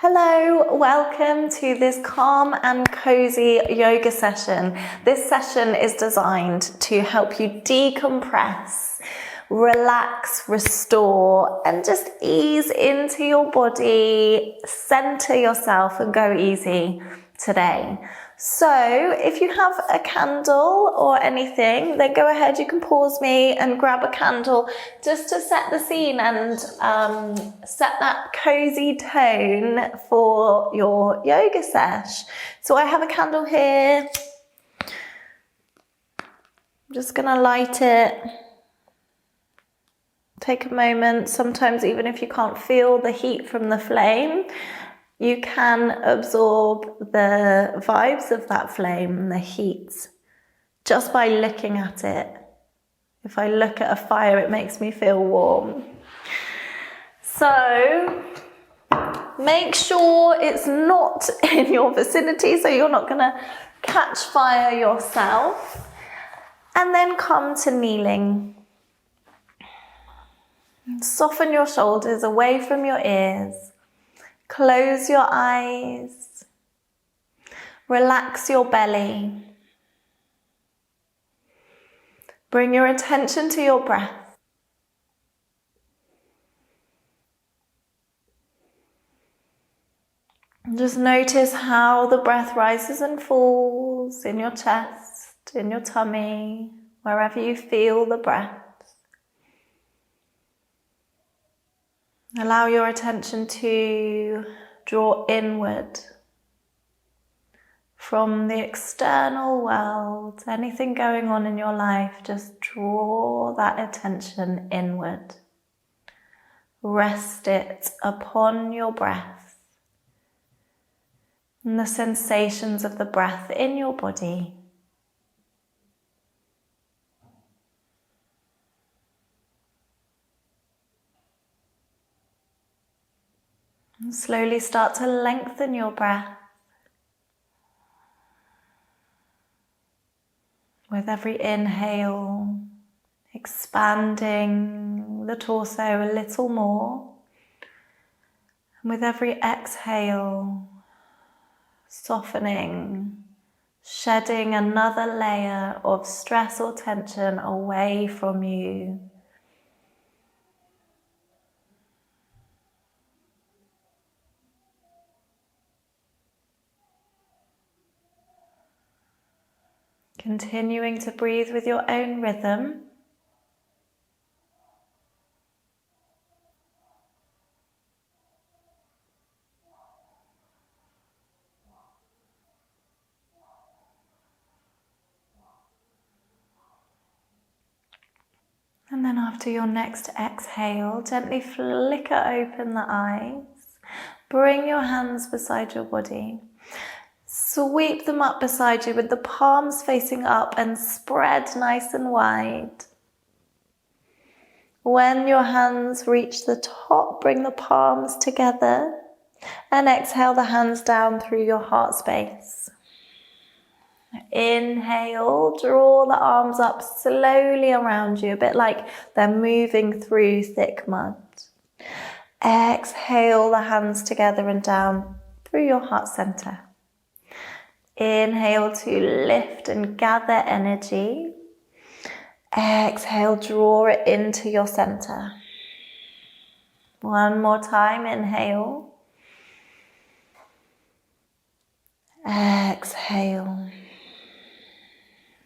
Hello, welcome to this calm and cozy yoga session. This session is designed to help you decompress, relax, restore, and just ease into your body, center yourself and go easy today. So if you have a candle or anything, then go ahead, you can pause me and grab a candle just to set the scene and set that cozy tone for your yoga sesh. So I have a candle here. I'm just gonna light it. Take a moment. Sometimes even if you can't feel the heat from the flame, you can absorb the vibes of that flame and the heat just by looking at it. If I look at a fire, it makes me feel warm. So make sure it's not in your vicinity, so you're not gonna catch fire yourself. And then come to kneeling. Soften your shoulders away from your ears. Close your eyes. Relax your belly. Bring your attention to your breath. Just notice how the breath rises and falls in your chest, in your tummy, wherever you feel the breath. Allow your attention to draw inward from the external world. Anything going on in your life, just draw that attention inward. Rest it upon your breath and the sensations of the breath in your body. And slowly start to lengthen your breath. With every inhale, expanding the torso a little more. And with every exhale, softening, shedding another layer of stress or tension away from you. Continuing to breathe with your own rhythm. And then after your next exhale, gently flicker open the eyes. Bring your hands beside your body. Sweep them up beside you with the palms facing up and spread nice and wide. When your hands reach the top, bring the palms together and exhale the hands down through your heart space. Inhale, draw the arms up slowly around you, a bit like they're moving through thick mud. Exhale the hands together and down through your heart center. Inhale to lift and gather energy. Exhale, draw it into your center. One more time, inhale. Exhale.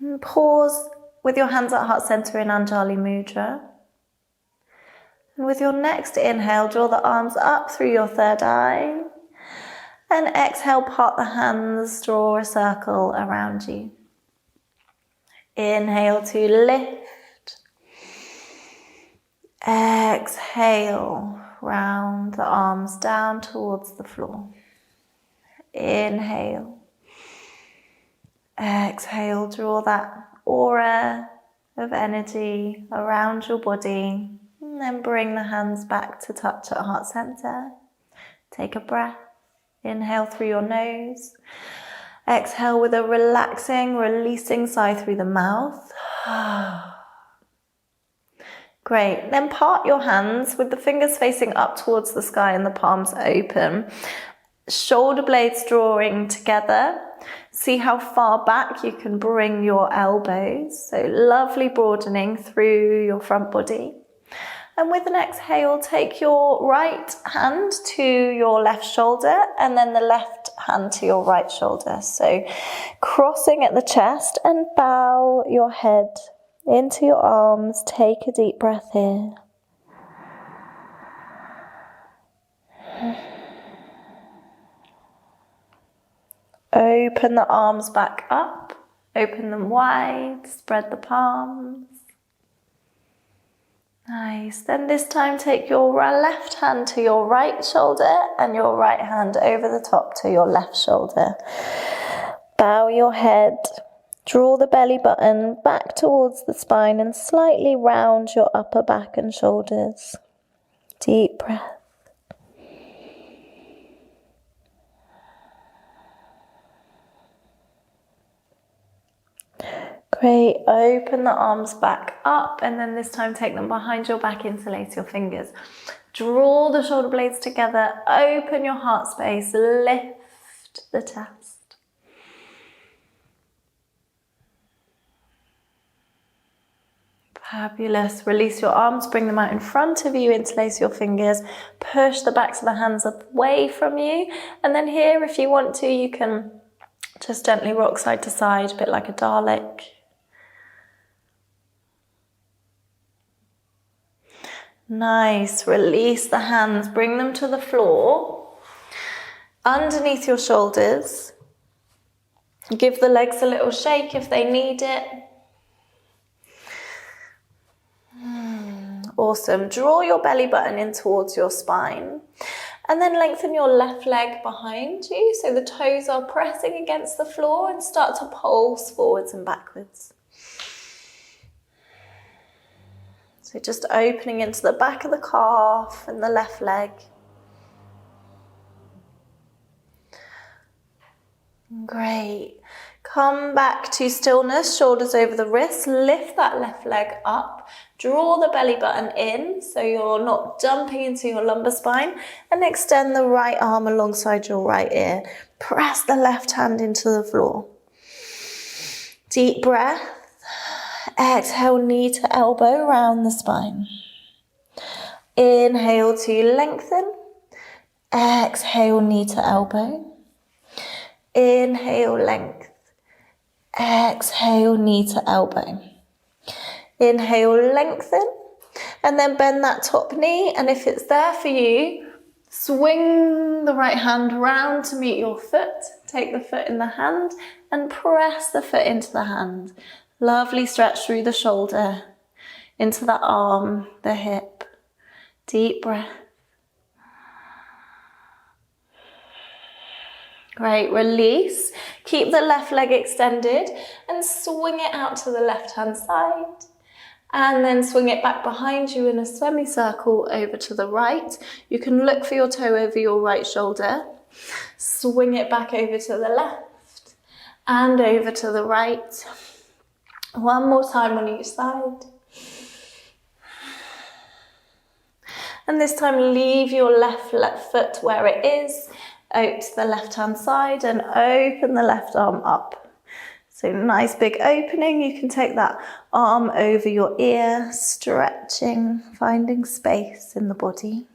And pause with your hands at heart center in Anjali Mudra. And with your next inhale, draw the arms up through your third eye. And exhale, part the hands, draw a circle around you. Inhale to lift. Exhale, round the arms down towards the floor. Inhale. Exhale, draw that aura of energy around your body. And then bring the hands back to touch at heart center. Take a breath. Inhale through your nose. Exhale with a relaxing, releasing sigh through the mouth. Great. Then part your hands with the fingers facing up towards the sky and the palms open. shoulder blades drawing together. See how far back you can bring your elbows. So lovely broadening through your front body. And with an exhale, take your right hand to your left shoulder and then the left hand to your right shoulder. So crossing at the chest and bow your head into your arms. Take a deep breath here. Open the arms back up. Open them wide. Spread the palms. Nice. Then this time take your left hand to your right shoulder and your right hand over the top to your left shoulder. Bow your head. Draw the belly button back towards the spine and slightly round your upper back and shoulders. Deep breath. Great, open the arms back up and then this time take them behind your back, interlace your fingers. Draw the shoulder blades together, open your heart space, lift the chest. Fabulous, release your arms, bring them out in front of you, interlace your fingers, push the backs of the hands away from you. And then here, if you want to, you can just gently rock side to side, a bit like a Dalek. Nice, release the hands, bring them to the floor, underneath your shoulders. Give the legs a little shake if they need it. Awesome, draw your belly button in towards your spine. And then lengthen your left leg behind you so the toes are pressing against the floor and start to pulse forwards and backwards. So just opening into the back of the calf and the left leg. Great. Come back to stillness, shoulders over the wrists. Lift that left leg up. Draw the belly button in so you're not jumping into your lumbar spine. And extend the right arm alongside your right ear. Press the left hand into the floor. Deep breath. Exhale, knee to elbow round the spine. Inhale to lengthen. Exhale, knee to elbow. Inhale, length. Exhale, knee to elbow. Inhale, lengthen. And then bend that top knee. And if it's there for you, swing the right hand round to meet your foot. Take the foot in the hand and press the foot into the hand. Lovely stretch through the shoulder, into the arm, the hip. Deep breath. Great, release. Keep the left leg extended and swing it out to the left hand side. And then swing it back behind you in a semicircle over to the right. You can look for your toe over your right shoulder. Swing it back over to the left and over to the right. One more time on each side. And this time leave your left foot where it is. Out to the left hand side and open the left arm up. So nice big opening. You can take that arm over your ear, stretching, finding space in the body.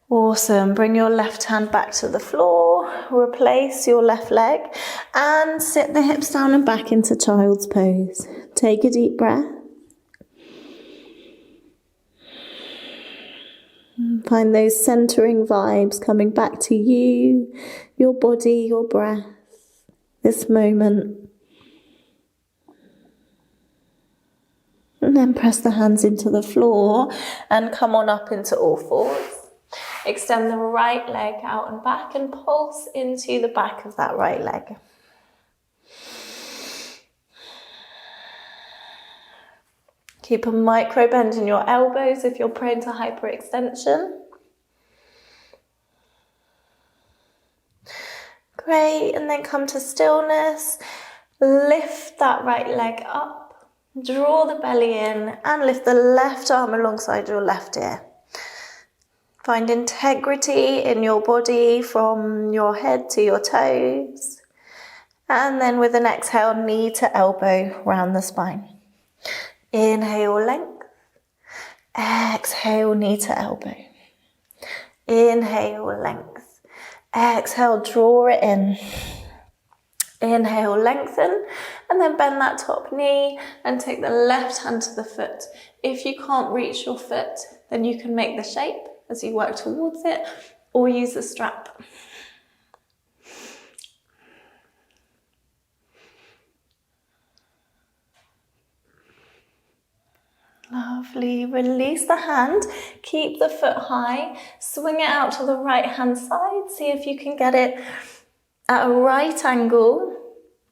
Awesome. Bring your left hand back to the floor. Replace your left leg and sit the hips down and back into child's pose. Take a deep breath. Find those centering vibes coming back to you, your body, your breath, this moment. And then press the hands into the floor and come on up into all fours. Extend the right leg out and back and pulse into the back of that right leg. Keep a micro bend in your elbows if you're prone to hyperextension. Great, and then come to stillness. Lift that right leg up. Draw the belly in and lift the left arm alongside your left ear. Find integrity in your body from your head to your toes. And then with an exhale, knee to elbow round the spine. Inhale, length. Exhale, knee to elbow. Inhale, length. Exhale, draw it in. Inhale, lengthen, and then bend that top knee and take the left hand to the foot. If you can't reach your foot, then you can make the shape as you work towards it, or use the strap. Lovely. Release the hand, keep the foot high, swing it out to the right hand side. See if you can get it at a right angle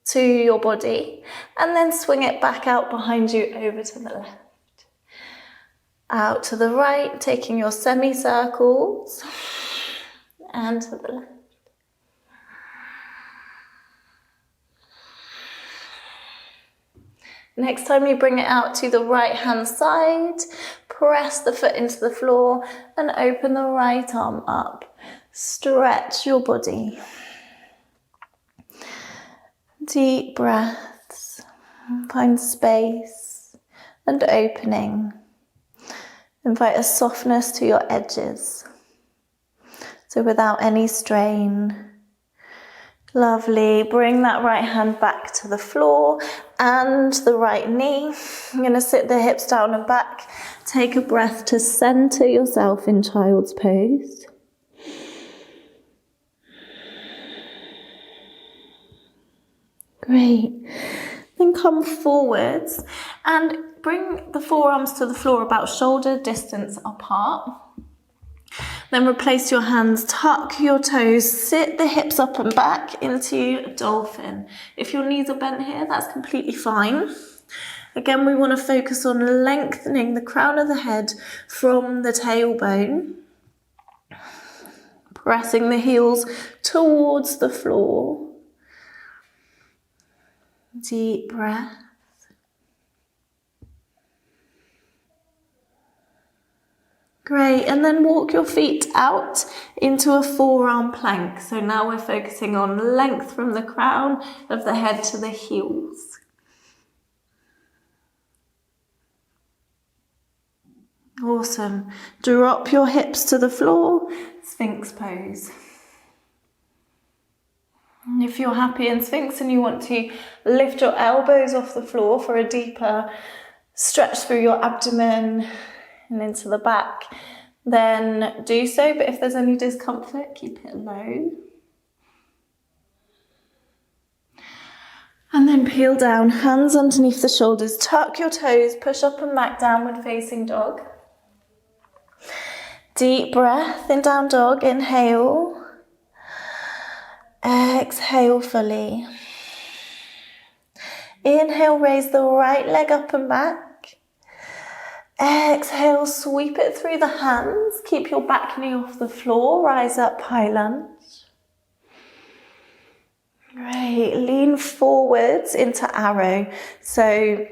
to your body, and then swing it back out behind you over to the left. Out to the right, taking your semicircles, and to the left. Next time you bring it out to the right hand side, press the foot into the floor and open the right arm up. Stretch your body. Deep breaths. Find space and opening. Invite a softness to your edges. So without any strain. Lovely. Bring that right hand back to the floor and the right knee. I'm going to sit the hips down and back. Take a breath to center yourself in child's pose. Great. Then come forwards and bring the forearms to the floor about shoulder distance apart. Then replace your hands, tuck your toes, sit the hips up and back into dolphin. If your knees are bent here, that's completely fine. Again, we want to focus on lengthening the crown of the head from the tailbone. Pressing the heels towards the floor. Deep breath. Great, and then walk your feet out into a forearm plank. So now we're focusing on length from the crown of the head to the heels. Awesome. Drop your hips to the floor, Sphinx pose. And if you're happy in Sphinx and you want to lift your elbows off the floor for a deeper stretch through your abdomen and into the back, then do so. But if there's any discomfort, keep it low. And then peel down, hands underneath the shoulders, tuck your toes, push up and back, downward facing dog. Deep breath in down dog, inhale. Exhale fully. Inhale, raise the right leg up and back. Exhale, sweep it through the hands. Keep your back knee off the floor. Rise up, high lunge. Great. Lean forwards into arrow. So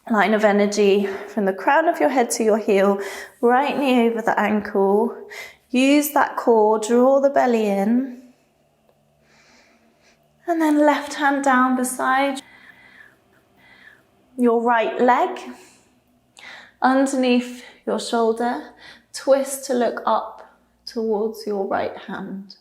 line of energy from the crown of your head to your heel. Right knee over the ankle. Use that core. Draw the belly in. And then left hand down beside your right leg. Underneath your shoulder, twist to look up towards your right hand.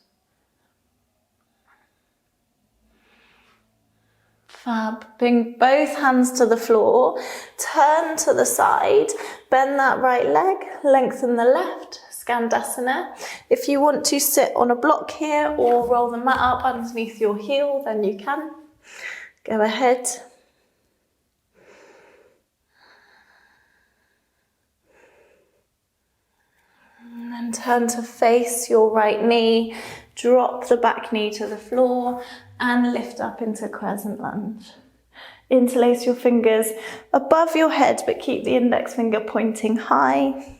Fab. Bring both hands to the floor, turn to the side, bend that right leg, lengthen the left, Skandasana. If you want to sit on a block here or roll the mat up underneath your heel, then you can. Go ahead. And then turn to face your right knee, drop the back knee to the floor and lift up into Crescent Lunge. Interlace your fingers above your head but keep the index finger pointing high.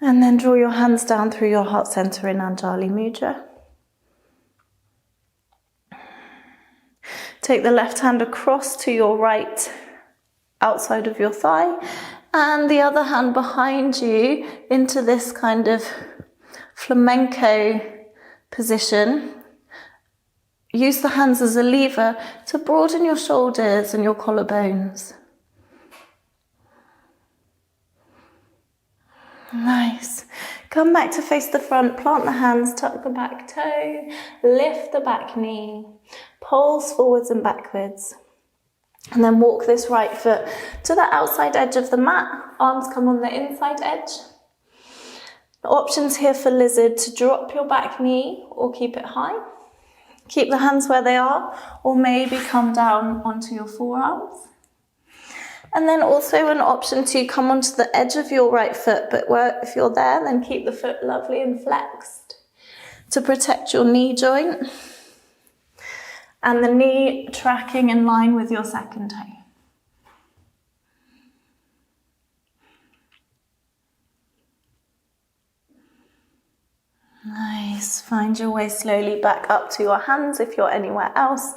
And then draw your hands down through your heart center in Anjali Mudra. Take the left hand across to your right outside of your thigh, and the other hand behind you into this kind of flamenco position. Use the hands as a lever to broaden your shoulders and your collarbones. Nice. Come back to face the front, plant the hands, tuck the back toe, lift the back knee, pulse forwards and backwards. And then walk this right foot to the outside edge of the mat. Arms come on the inside edge. The options here for lizard to drop your back knee or keep it high. Keep the hands where they are, or maybe come down onto your forearms. And then also an option to come onto the edge of your right foot, but if you're there, then keep the foot lovely and flexed to protect your knee joint. And the knee tracking in line with your second toe. Nice. Find your way slowly back up to your hands if you're anywhere else.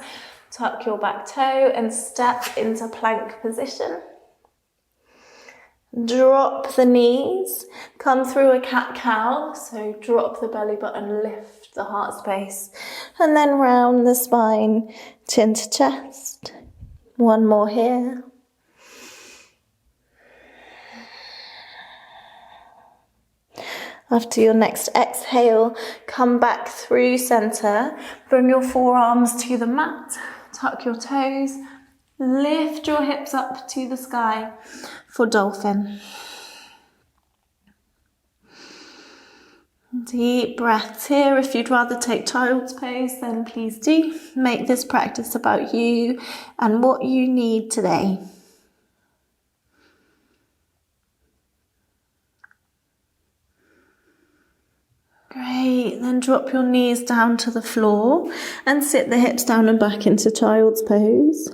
Tuck your back toe and step into plank position. Drop the knees. Come through a cat-cow. So drop the belly button, lift the heart space. And then round the spine, chin to chest. One more here. After your next exhale, come back through center. Bring your forearms to the mat. Tuck your toes. Lift your hips up to the sky for dolphin. Deep breaths here. If you'd rather take child's pose, then please do. Make this practice about you and what you need today. Great, then drop your knees down to the floor and sit the hips down and back into child's pose.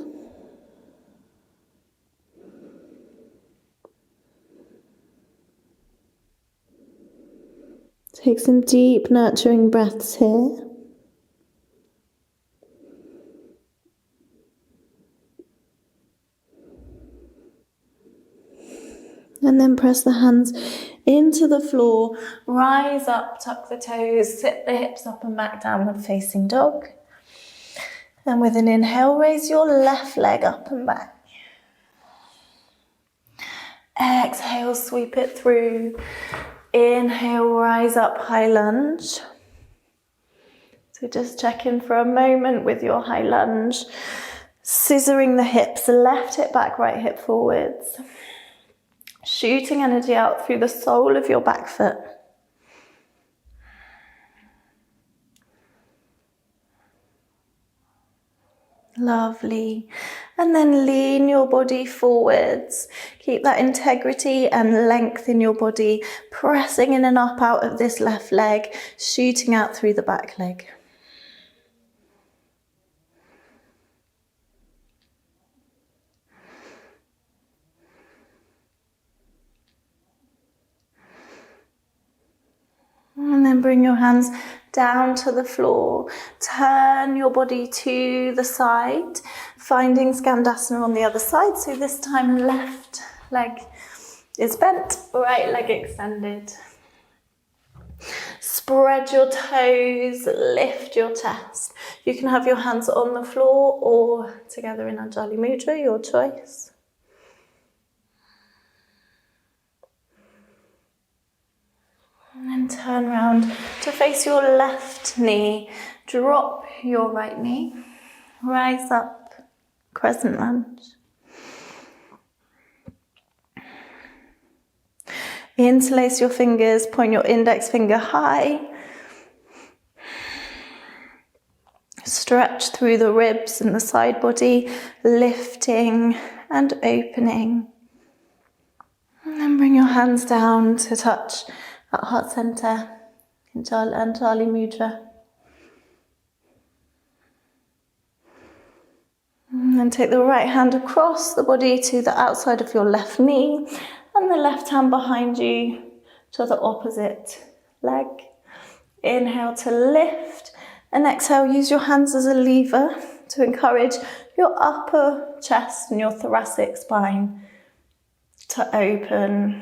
Take some deep, nurturing breaths here. And then press the hands into the floor, rise up, tuck the toes, sit the hips up and back, downward facing dog. And with an inhale, raise your left leg up and back. Exhale, sweep it through. Inhale, rise up, high lunge. So just check in for a moment with your high lunge. Scissoring the hips, left hip back, right hip forwards. Shooting energy out through the sole of your back foot. Lovely. And then lean your body forwards. Keep that integrity and length in your body, pressing in and up out of this left leg, shooting out through the back leg. And then bring your hands down to the floor. Turn your body to the side, finding Skandasana on the other side. So this time left leg is bent, right leg extended. Spread your toes, lift your chest. You can have your hands on the floor or together in Anjali Mudra, your choice. And then turn round to face your left knee. Drop your right knee. Rise up, Crescent Lunge. Interlace your fingers, point your index finger high. Stretch through the ribs and the side body, lifting and opening. And then bring your hands down to touch at heart center, Anjali Mudra. And then take the right hand across the body to the outside of your left knee and the left hand behind you to the opposite leg. Inhale to lift and exhale, use your hands as a lever to encourage your upper chest and your thoracic spine to open.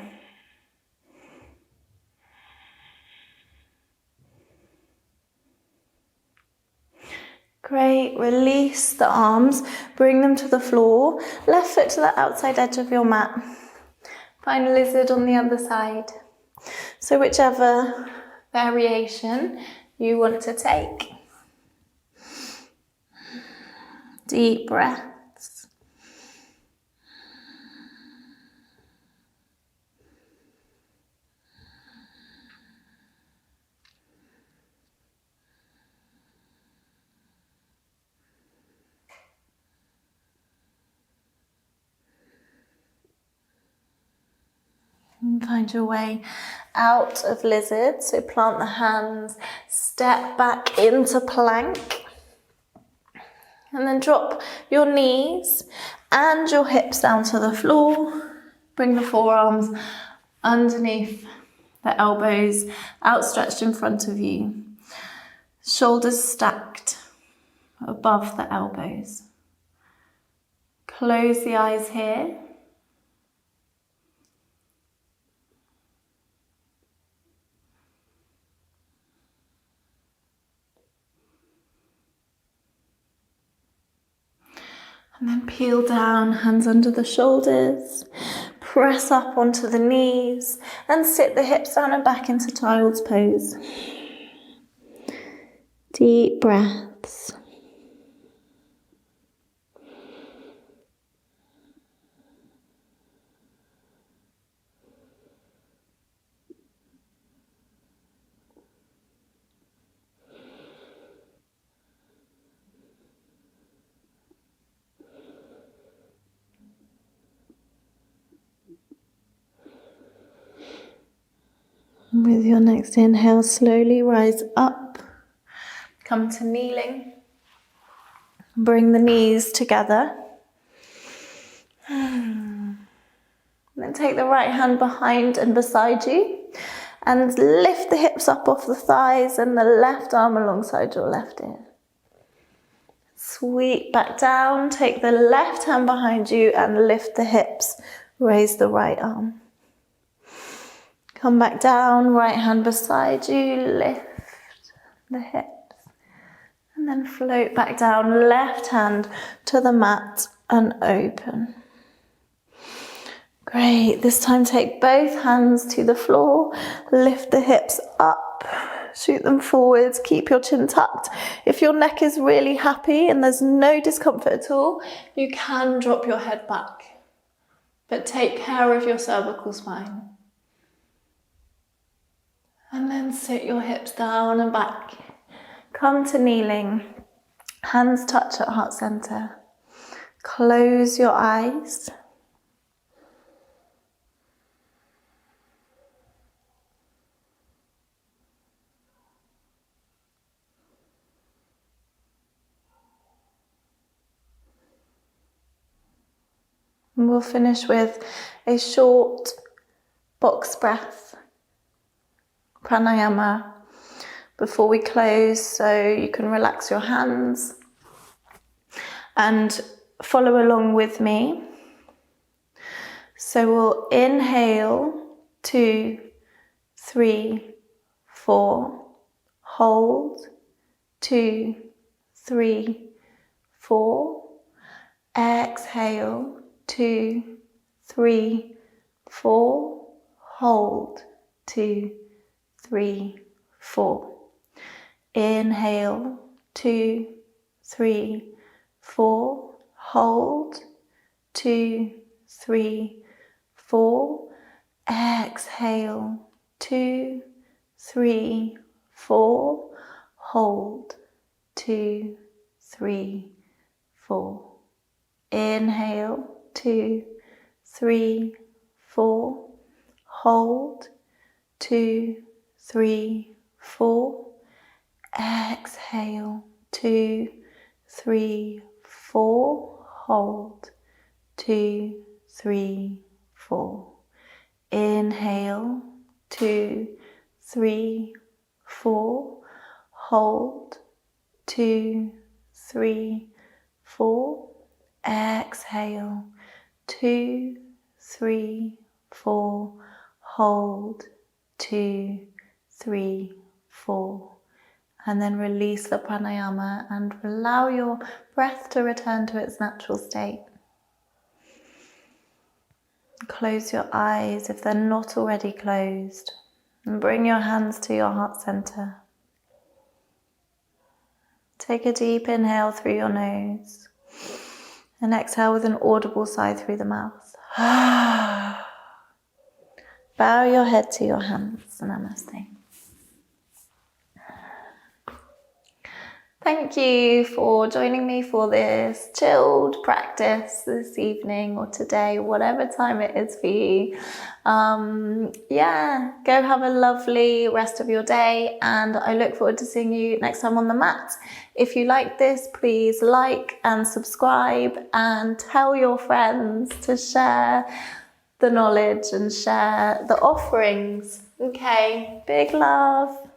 Great, release the arms, bring them to the floor, left foot to the outside edge of your mat. Find lizard on the other side. So whichever variation you want to take. Deep breaths. And find your way out of lizard. So plant the hands, step back into plank. And then drop your knees and your hips down to the floor. Bring the forearms underneath the elbows, outstretched in front of you. Shoulders stacked above the elbows. Close the eyes here. And then peel down, hands under the shoulders, press up onto the knees and sit the hips down and back into Child's Pose. Deep breaths. With your next inhale, slowly rise up, come to kneeling, bring the knees together. And then take the right hand behind and beside you and lift the hips up off the thighs and the left arm alongside your left ear. Sweep back down, take the left hand behind you and lift the hips, raise the right arm. Come back down, right hand beside you, lift the hips. And then float back down, left hand to the mat and open. Great, this time take both hands to the floor, lift the hips up, shoot them forwards, keep your chin tucked. If your neck is really happy and there's no discomfort at all, you can drop your head back. But take care of your cervical spine. And then sit your hips down and back. Come to kneeling. Hands touch at heart center. Close your eyes. And we'll finish with a short box breath. Pranayama before we close, so you can relax your hands and follow along with me. So we'll inhale 2, 3, 4, hold 2, 3, 4, exhale 2, 3, 4, hold 2, 3, 4. Inhale 2, 3, 4. Hold 2, 3, 4. Exhale 2, 3, 4. Hold 2, 3, 4. Inhale 2, 3, 4. Hold 2, 3, 4. Exhale 2, 3, 4. Hold 2, 3, 4. Inhale 2, 3, 4. Hold 2, 3, 4. Exhale. 2, 3, 4. Hold. 2, 3, 4. And then release the pranayama and allow your breath to return to its natural state. Close your eyes if they're not already closed. And bring your hands to your heart center. Take a deep inhale through your nose. And exhale with an audible sigh through the mouth. Bow your head to your hands. Namaste. Thank you for joining me for this chilled practice this evening or today, whatever time it is for you. Go have a lovely rest of your day, and I look forward to seeing you next time on the mat. If you like this, please like and subscribe and tell your friends to share the knowledge and share the offerings. Okay, big love.